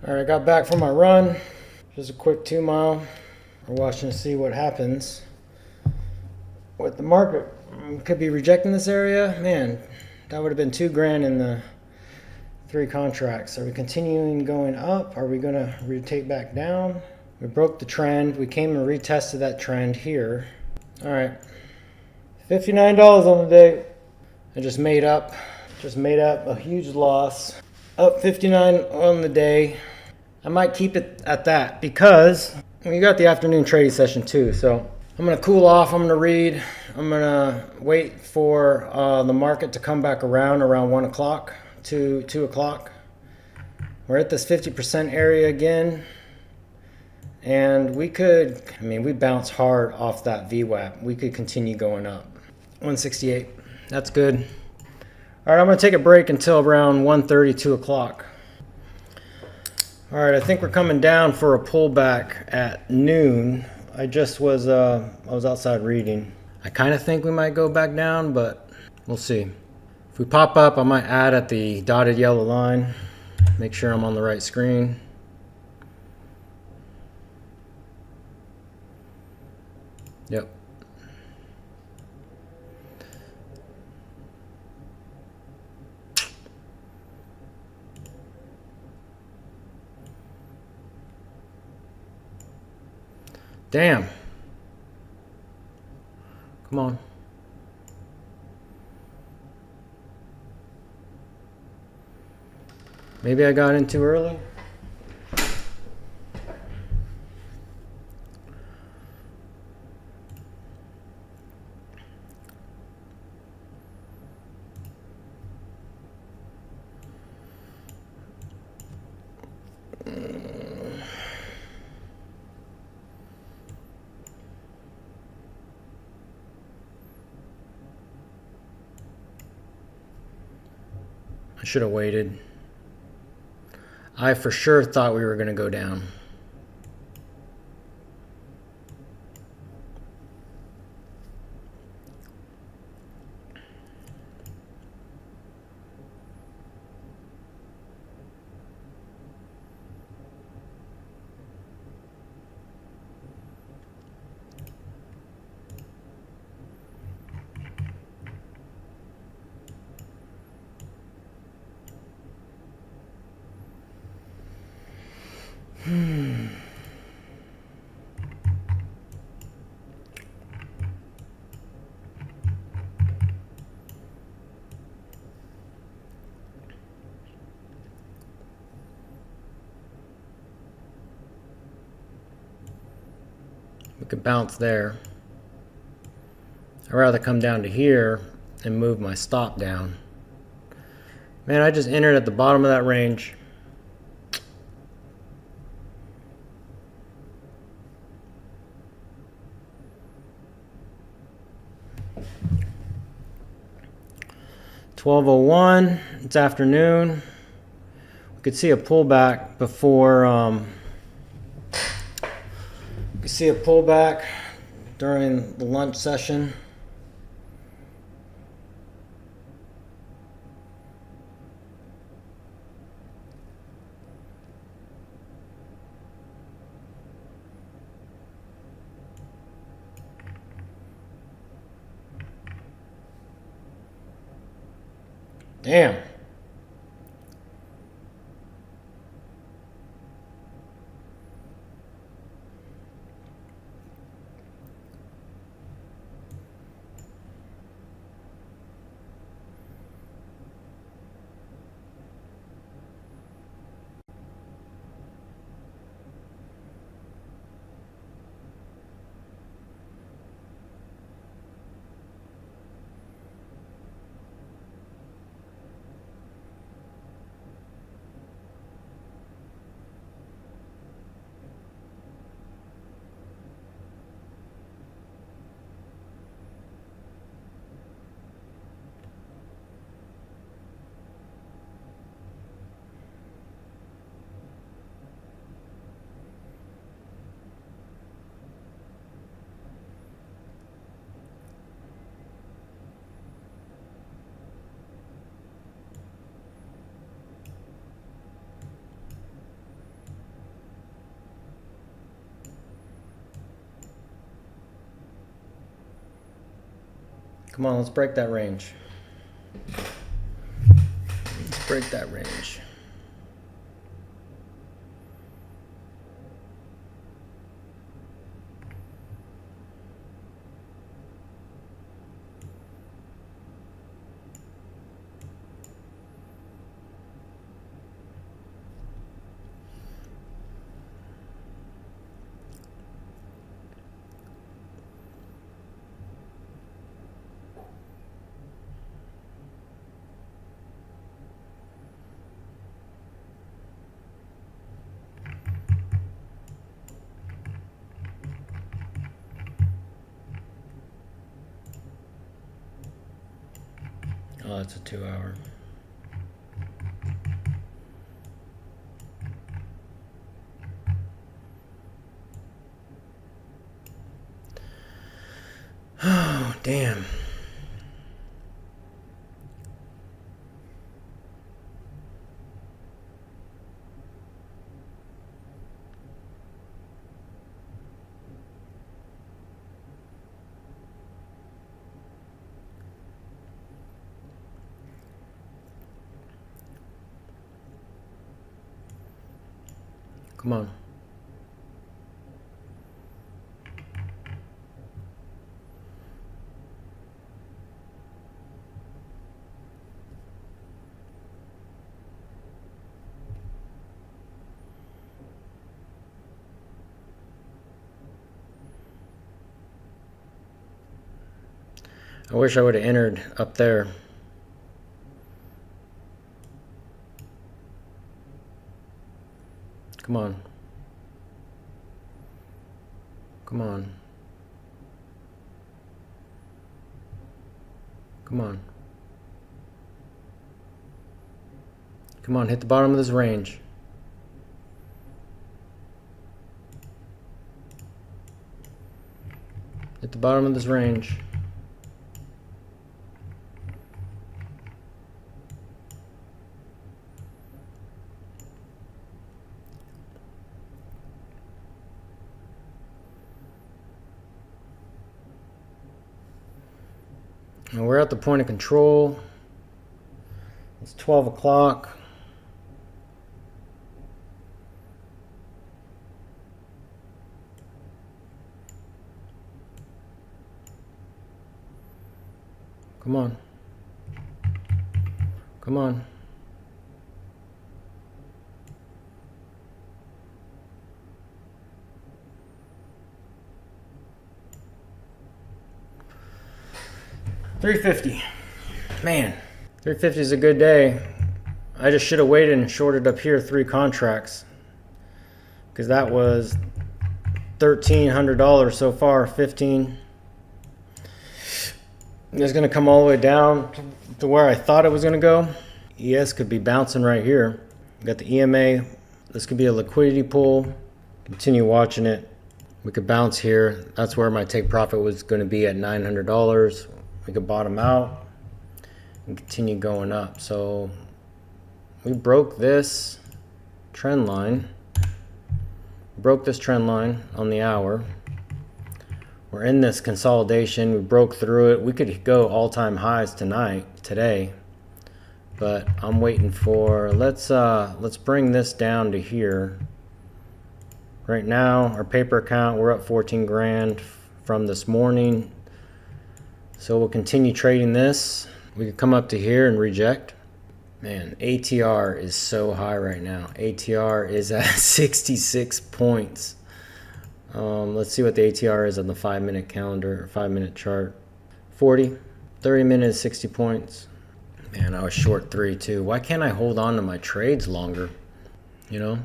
A: All right, got back from my run. Just a quick 2 mile. We're watching to see what happens with the market. Could be rejecting this area. Man, that would have been $2,000 in the 3 contracts. Are we continuing going up? Are we going to rotate back down? We broke the trend. We came and retested that trend here. All right, $59 on the day. I just made up a huge loss. Up 59 on the day. I might keep it at that because we got the afternoon trading session too. So I'm gonna cool off. I'm gonna read. I'm gonna wait for the market to come back around 1 o'clock to 2 o'clock. We're at this 50% area again. And we could, I mean, we bounced hard off that VWAP. We could continue going up. 168, that's good. All right, I'm gonna take a break until around 1:30, 2 o'clock. All right, I think we're coming down for a pullback at noon. I was outside reading. I kind of think we might go back down, but we'll see. If we pop up, I might add at the dotted yellow line. Make sure I'm on the right screen. Yep. Damn. Come on. Maybe I got in too early. I should have waited. I for sure thought we were going to go down. We could bounce there. I'd rather come down to here and move my stop down. Man, I just entered at the bottom of that range. $12:01. It's afternoon. We could see a pullback before. We could see a pullback during the lunch session. Damn. Come on, let's break that range. Let's break that range. that's a 2 hour. Oh, damn. Come on. I wish I would have entered up there. Come on. Come on. Come on. Come on, hit the bottom of this range. Hit the bottom of this range. And we're at the point of control. It's 12 o'clock. Come on. Come on. $350. Man, $350 is a good day. I just should have waited and shorted up here 3 contracts, because that was $1,300 so far. 15. It's going to come all the way down to where I thought it was going to go. ES could be bouncing right here. We got the EMA. This could be a liquidity pool. Continue watching it. We could bounce here. That's where my take profit was going to be at $900. We could bottom out and continue going up. So we broke this trend line. Broke this trend line on the hour. We're in this consolidation. We broke through it. We could go all-time highs today, but I'm waiting for, let's bring this down to here. Right now, our paper account, we're up 14 grand from this morning. So we'll continue trading this. We could come up to here and reject. Man, ATR is so high right now. ATR is at 66 points. Let's see what the ATR is on the 5-minute calendar, or 5-minute chart. 40, 30 minutes, 60 points. Man, I was short 3 too. Why can't I hold on to my trades longer? You know,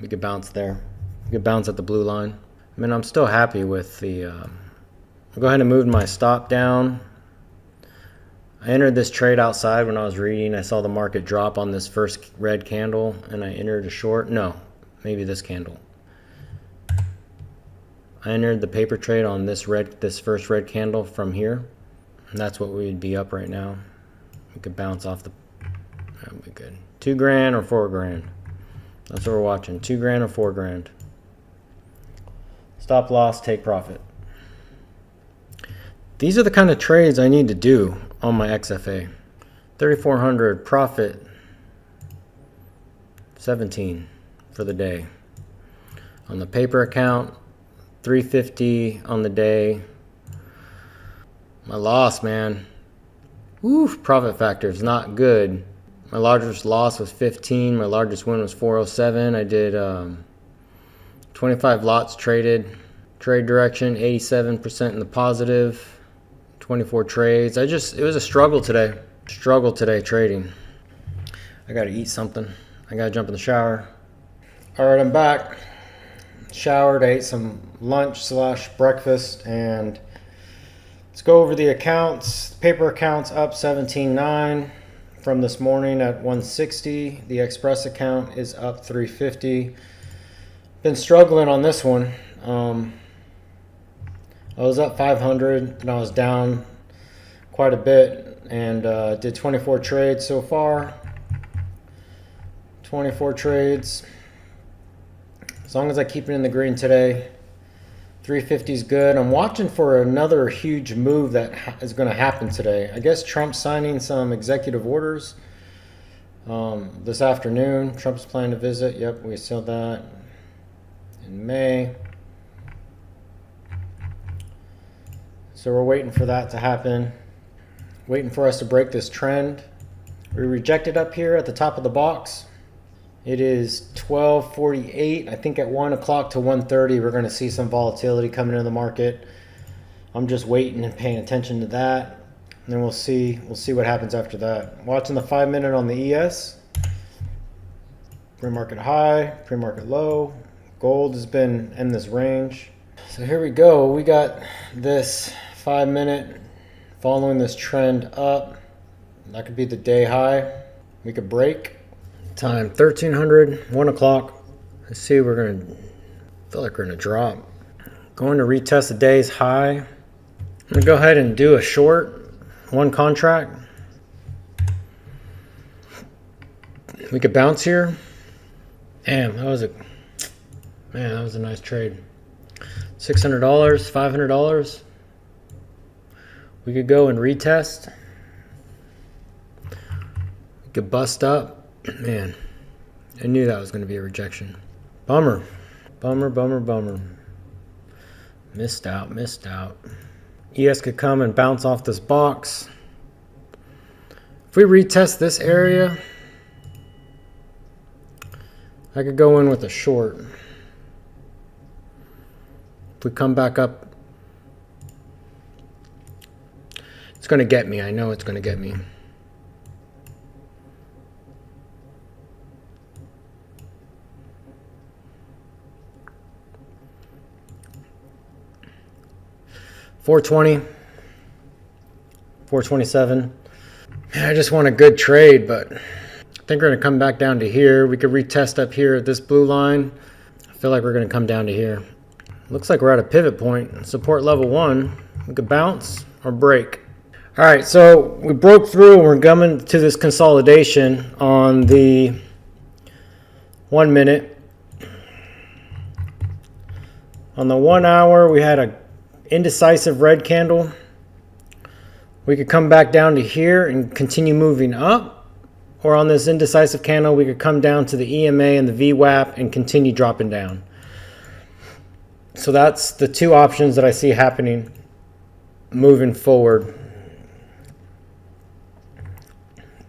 A: we could bounce there. We could bounce at the blue line. I mean, I'm still happy with the, I'll go ahead and move my stop down. I entered this trade outside when I was reading. I saw the market drop on this first red candle and I entered a short. No, maybe this candle. I entered the paper trade on this first red candle from here, and that's what we would be up right now. We could bounce off the, that would be good. 2 grand or 4 grand. That's what we're watching. 2 grand or 4 grand. Stop loss, take profit. These are the kind of trades I need to do on my XFA. 3,400 profit, 17 for the day. On the paper account, 350 on the day. My loss, man. Woo, profit factor is not good. My largest loss was 15. My largest win was 407. I did 25 lots traded. Trade direction, 87% in the positive. 24 trades. It was a struggle today. Struggle today trading. I gotta eat something. I gotta jump in the shower. All right, I'm back. Showered, I ate some lunch / breakfast, and Let's go over the accounts. Paper accounts up 17.9 from this morning at 160. The Express account is up 350. Been struggling on this one. I was up 500 and I was down quite a bit, and did 24 trades so far. 24 trades. As long as I keep it in the green today, 350 is good. I'm watching for another huge move that is going to happen today. I guess Trump's signing some executive orders this afternoon. Trump's planning to visit. Yep, we saw that in May. So we're waiting for that to happen. Waiting for us to break this trend. We rejected up here at the top of the box. It is 12:48. I think at 1 o'clock to 1:30 we're going to see some volatility coming into the market. I'm just waiting and paying attention to that. And then we'll see what happens after that. Watching the 5-minute on the ES. Pre-market high, pre-market low. Gold has been in this range. So here we go. We got this 5-minute following this trend up. That could be the day high. We could break. Time 1300, 1 o'clock. Let's see, we're going to feel like we're going to drop. Going to retest the day's high. I'm going to go ahead and do a short, one contract. We could bounce here. Damn, that was a nice trade. $600, $500. We could go and retest. We could bust up. Man, I knew that was going to be a rejection. Bummer. Bummer. Missed out. ES could come and bounce off this box. If we retest this area, I could go in with a short. If we come back up, it's going to get me. I know it's going to get me. $420, $427. I just want a good trade, but I think we're going to come back down to here. We could retest up here at this blue line. I feel like we're going to come down to here. Looks like we're at a pivot point. Support level 1. We could bounce or break. All right, so we broke through and we're coming to this consolidation on the 1 minute. On the 1 hour, we had a indecisive red candle. We could come back down to here and continue moving up, or on this indecisive candle we could come down to the EMA and the VWAP and continue dropping down. So that's the two options that I see happening moving forward.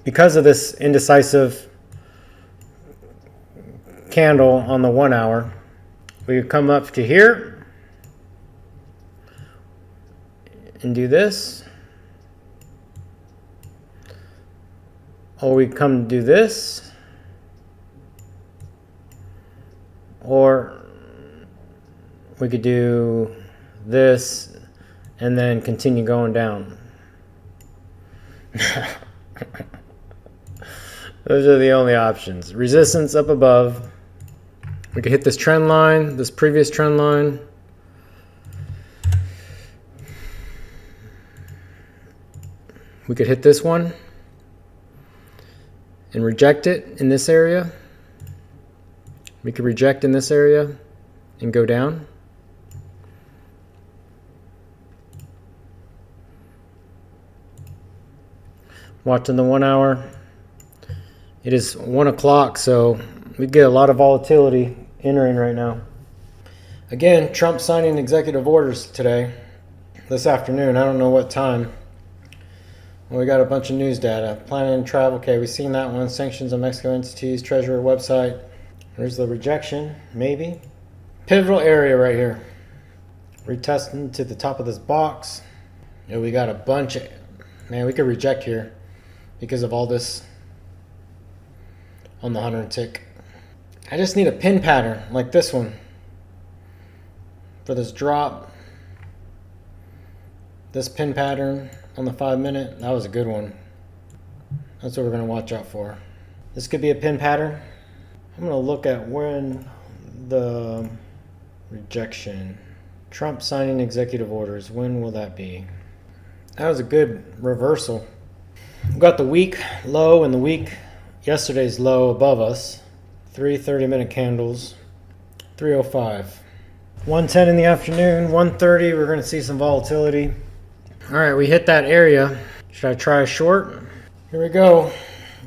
A: Because of this indecisive candle on the 1 hour, we could come up to here and do this, or we come do this, or we could do this and then continue going down. Those are the only options. Resistance up above. We could hit this trend line, this previous trend line. We could hit this one and reject it in this area. We could reject in this area and go down. Watching the 1 hour. It is 1 o'clock, so we get a lot of volatility entering right now. Again, Trump signing executive orders today, this afternoon. I don't know what time. Well, we got a bunch of news data. Planning and travel. Okay, we've seen that one. Sanctions on Mexico entities. Treasury website. There's the rejection, maybe. Pivotal area right here. Retesting to the top of this box. Yeah, we got a bunch of... Man, we could reject here because of all this on the 100 tick. I just need a pin pattern like this one for this drop.
B: This pin pattern on the 5 minute, that was a good one. That's what we're going to watch out for. This could be a pin pattern. I'm going to look at when the rejection, Trump signing executive orders, when will that be? That was a good reversal. We've got the week low and the week yesterday's low above us. 3 30-minute candles, 305. 1:10 in the afternoon, 1:30, we're going to see some volatility. All right, we hit that area. Should I try a short? Here we go,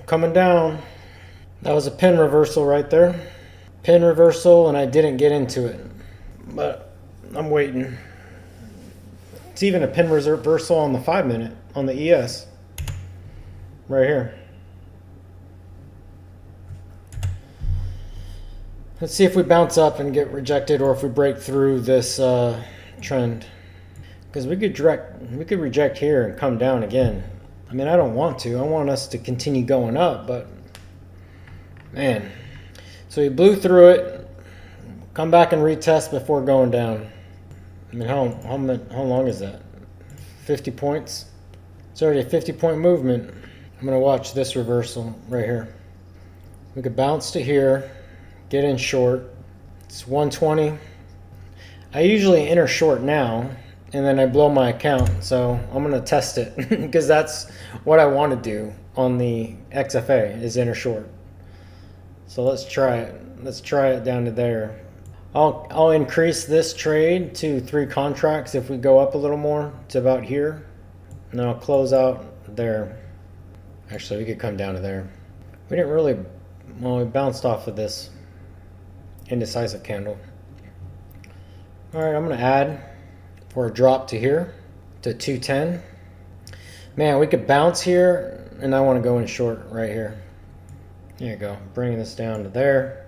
B: coming down. That was a pin reversal right there. Pin reversal, and I didn't get into it, but I'm waiting. It's even a pin reversal on the 5 minute, on the ES, right here. Let's see if we bounce up and get rejected, or if we break through this trend. Because we could reject here and come down again. I mean, I don't want to. I want us to continue going up, but man. So we blew through it. Come back and retest before going down. I mean, how long is that? 50 points? It's already a 50-point movement. I'm going to watch this reversal right here. We could bounce to here, get in short. It's 120. I usually enter short now, and then I blow my account. So I'm going to test it because that's what I want to do on the XFA is enter short. So let's try it. Let's try it down to there. I'll increase this trade to 3 contracts if we go up a little more to about here. And then I'll close out there. Actually, we could come down to there. We didn't really, well, we bounced off of this indecisive candle. All right, I'm going to add for a drop to here to 210. Man, we could bounce here, and I want to go in short right here. There you go, bringing this down to there.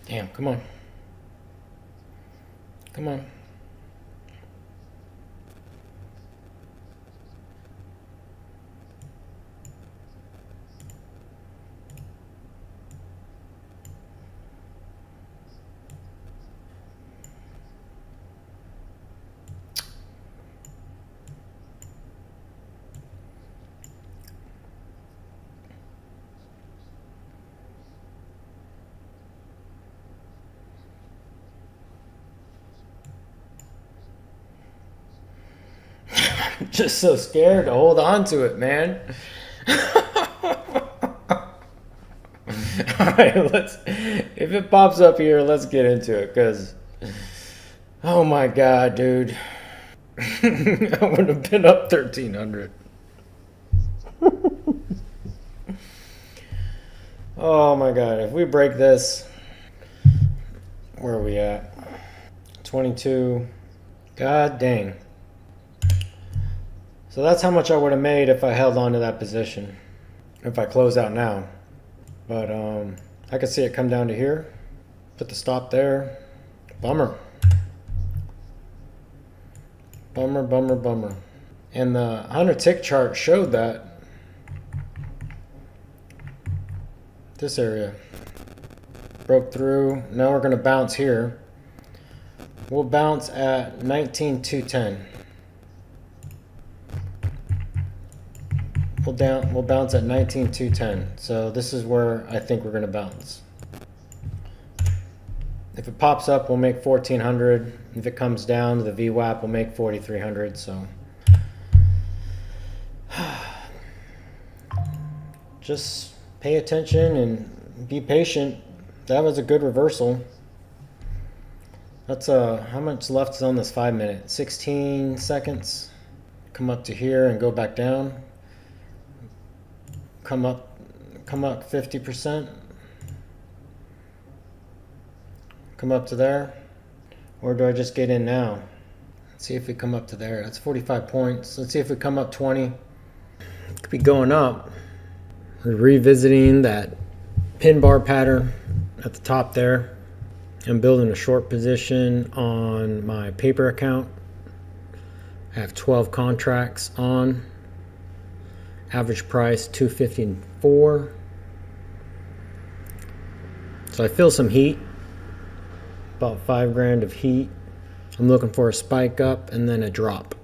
B: Damn, come on. Come on. I'm just so scared to hold on to it, man. Alright, if it pops up here, let's get into it, because, oh my god, dude. I would have been up 1,300. Oh my god, if we break this, where are we at? 22. God dang. So that's how much I would have made if I held on to that position. If I close out now. But I could see it come down to here. Put the stop there. Bummer. Bummer, bummer, bummer. And the 100 tick chart showed that. This area broke through. Now we're going to bounce here. We'll bounce at 19,210. We'll bounce at 19,210. So this is where I think we're going to bounce. If it pops up, we'll make 1,400. If it comes down to the VWAP, we'll make 4,300. So just pay attention and be patient. That was a good reversal. That's how much left is on this 5 minute? 16 seconds. Come up to here and go back down. Come up 50%. Come up to there. Or do I just get in now? Let's see if we come up to there. That's 45 points. Let's see if we come up 20. It could be going up. We're revisiting that pin bar pattern at the top there. I'm building a short position on my paper account. I have 12 contracts on. Average price 254. So I feel some heat. About 5 grand of heat. I'm looking for a spike up and then a drop.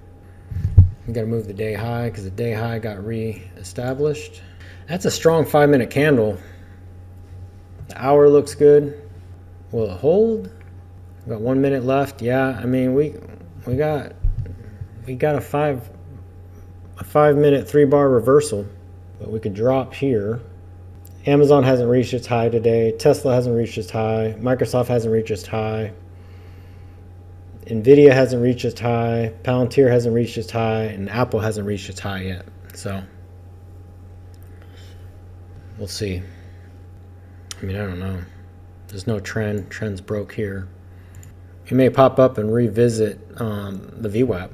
B: We gotta move the day high because the day high got re-established. That's a strong 5 minute candle. The hour looks good. Will it hold? We got 1 minute left. Yeah, I mean we got a 5 minute 3-bar reversal, but we could drop here. Amazon hasn't reached its high today. Tesla hasn't reached its high. Microsoft hasn't reached its high. Nvidia hasn't reached its high. Palantir hasn't reached its high, and Apple hasn't reached its high yet. So we'll see. I mean, I don't know. There's no trend. Trend's broke here. It may pop up and revisit the VWAP.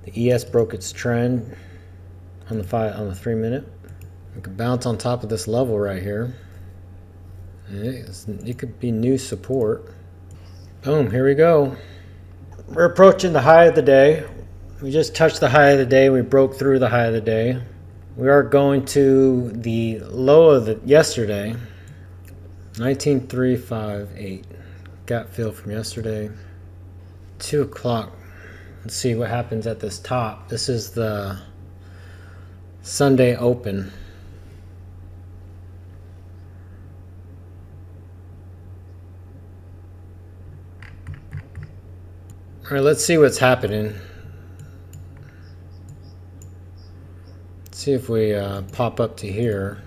B: The ES broke its trend on the 3 minute. We could bounce on top of this level right here. It could be new support. Boom, here we go. We're approaching the high of the day. We just touched the high of the day. We broke through the high of the day. We are going to the low of the yesterday. 19,358. Gap fill from yesterday. 2 o'clock. Let's see what happens at this top. This is the Sunday open. All right, let's see what's happening. Let's see if we pop up to here.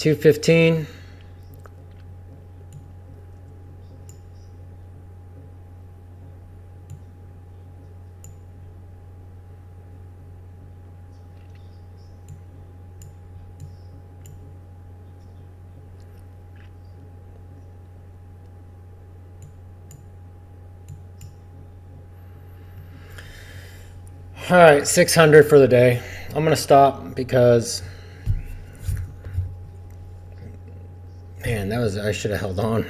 B: 215. All right, 600 for the day. I'm gonna stop because, man, I should have held on.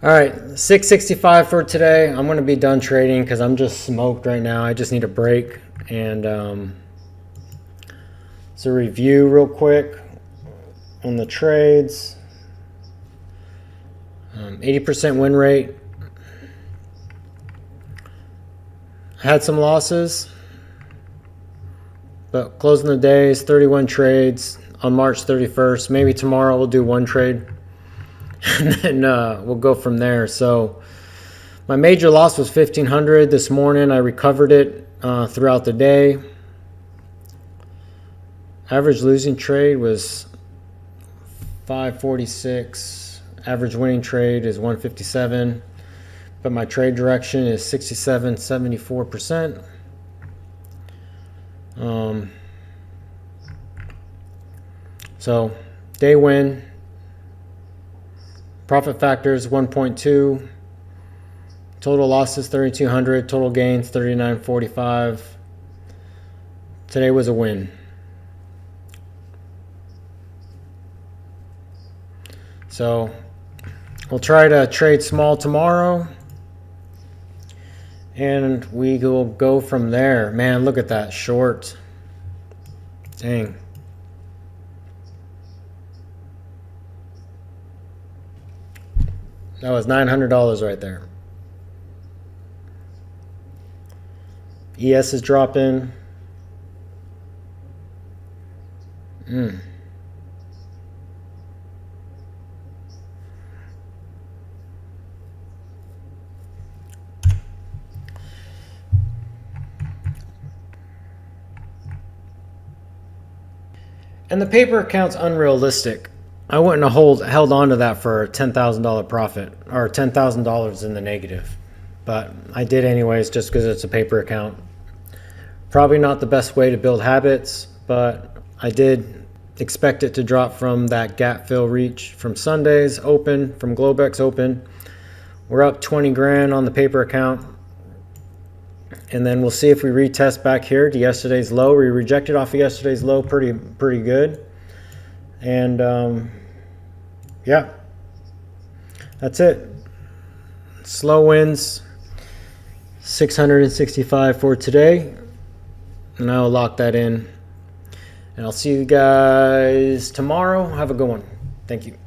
B: All right, 665 for today. I'm gonna be done trading because I'm just smoked right now. I just need a break. And so review real quick on the trades. 80% win rate. Had some losses, but closing the day is 31 trades on March 31st. Maybe tomorrow we'll do one trade, and then we'll go from there. So my major loss was 1,500 this morning. I recovered it throughout the day. Average losing trade was 546. Average winning trade is 157. But my trade direction is 67.74%. So day win. Profit factors 1.2. Total losses 3,200. Total gains 39.45. Today was a win. So we'll try to trade small tomorrow. And we will go from there. Man, look at that short. Dang. That was $900 right there. ES is dropping. And the paper account's unrealistic. I wouldn't have held on to that for a $10,000 profit or $10,000 in the negative. But I did anyways just because it's a paper account. Probably not the best way to build habits, but I did expect it to drop from that gap fill reach from Sunday's open, from Globex open. We're up 20 grand on the paper account. And then we'll see if we retest back here to yesterday's low. We rejected off of yesterday's low pretty good. And yeah, that's it. Slow wins, 665 for today. And I'll lock that in. And I'll see you guys tomorrow. Have a good one. Thank you.